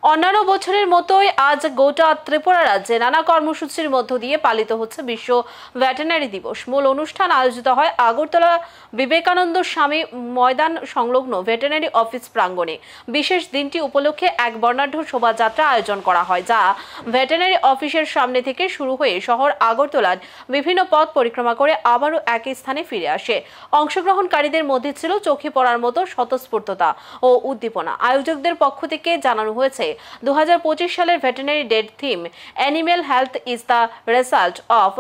অন্যান্য বছরের মতোই আজ গোটা ত্রিপুরা রাজ্যে নানা কর্মসূচির মধ্য দিয়ে পালিত হচ্ছে বিশ্ব ভেটেরিনারি দিবস। মূল অনুষ্ঠান আয়োজিত হয় আগরতলা বিবেকানন্দ স্বামী ময়দান সংলগ্ন ভেটেরিনারি অফিস প্রাঙ্গণে। বিশেষ দিনটি উপলক্ষে এক বর্ণাঢ্য শোভাযাত্রা আয়োজন করা হয়, যা ভেটেরিনারি অফিসের সামনে থেকে শুরু হয়ে শহর আগরতলার বিভিন্ন পথ পরিক্রমা করে আবারও একই স্থানে ফিরে আসে। অংশগ্রহণকারীদের মধ্যে ছিল চোখে পড়ার মতো স্বতঃস্ফূর্ততা ও উদ্দীপনা। আয়োজকদের পক্ষ থেকে জানানো হয়েছে, 2025 সালের veterinary day theme animal health is the result of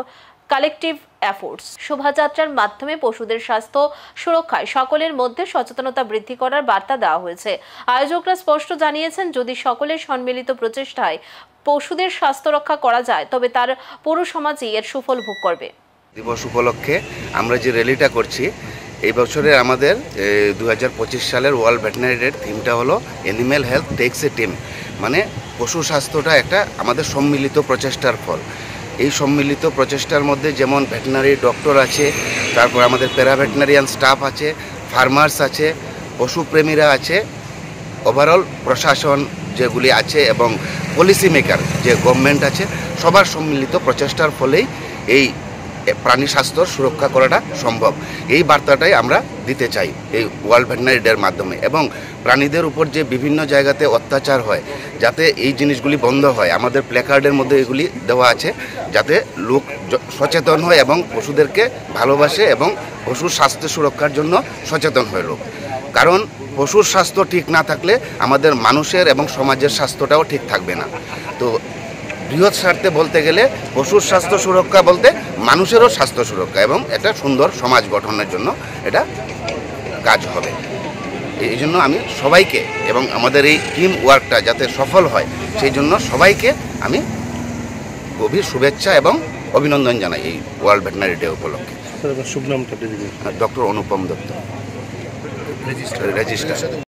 collective efforts. শোভাযাত্রার মাধ্যমে পশুদের স্বাস্থ্য সুরক্ষায় সকলের মধ্যে সচেতনতা বৃদ্ধি করার বার্তা দেওয়া হয়েছে। আয়োজকরা স্পষ্ট জানিয়েছেন, যদি সকলের সম্মিলিত প্রচেষ্টায় পশুদের স্বাস্থ্য রক্ষা করা যায়, তবে তার পুরো সমাজই এর সুফল ভোগ করবে। দিবস উপলক্ষে আমরা যে র্যালিটা করছি, এই বছরের আমাদের 2025 সালের ওয়ার্ল্ড ভেটেরিনারি ডে থিমটা হলো অ্যানিম্যাল হেলথ টেকস এ টিম, মানে পশু স্বাস্থ্যটা একটা আমাদের সম্মিলিত প্রচেষ্টার ফল। এই সম্মিলিত প্রচেষ্টার মধ্যে যেমন ভেটেরিনারি ডক্টর আছে, তারপর আমাদের প্যারাভেটেরিনারিয়ান স্টাফ আছে, ফার্মার্স আছে, পশুপ্রেমীরা আছে, ওভারঅল প্রশাসন যেগুলি আছে এবং পলিসি মেকার যে গভর্নমেন্ট আছে, সবার সম্মিলিত প্রচেষ্টার ফলেই এই প্রাণী স্বাস্থ্যর সুরক্ষা করাটা সম্ভব। এই বার্তাটাই আমরা দিতে চাই এই ওয়ার্ল্ড ভেটেরিনারি ডের মাধ্যমে। এবং প্রাণীদের উপর যে বিভিন্ন জায়গাতে অত্যাচার হয়, যাতে এই জিনিসগুলি বন্ধ হয়, আমাদের প্ল্যাকার্ডের মধ্যে এগুলি দেওয়া আছে, যাতে লোক সচেতন হয় এবং পশুদেরকে ভালোবাসে এবং পশুর স্বাস্থ্য সুরক্ষার জন্য সচেতন হয় লোক। কারণ পশুর স্বাস্থ্য ঠিক না থাকলে আমাদের মানুষের এবং সমাজের স্বাস্থ্যটাও ঠিক থাকবে না। তো বৃহৎ স্বার্থে বলতে গেলে পশুর স্বাস্থ্য সুরক্ষা বলতে মানুষেরও স্বাস্থ্য সুরক্ষা এবং একটা সুন্দর সমাজ গঠনের জন্য এটা কাজ হবে। এই জন্য আমি সবাইকে এবং আমাদের এই টিম ওয়ার্কটা যাতে সফল হয়, সেই জন্য সবাইকে আমি গভীর শুভেচ্ছা এবং অভিনন্দন জানাই এই ওয়ার্ল্ড ভেটেরিনারি ডে উপলক্ষে। শুভ নামটা ডক্টর অনুপম দত্ত, রেজিস্ট্রার।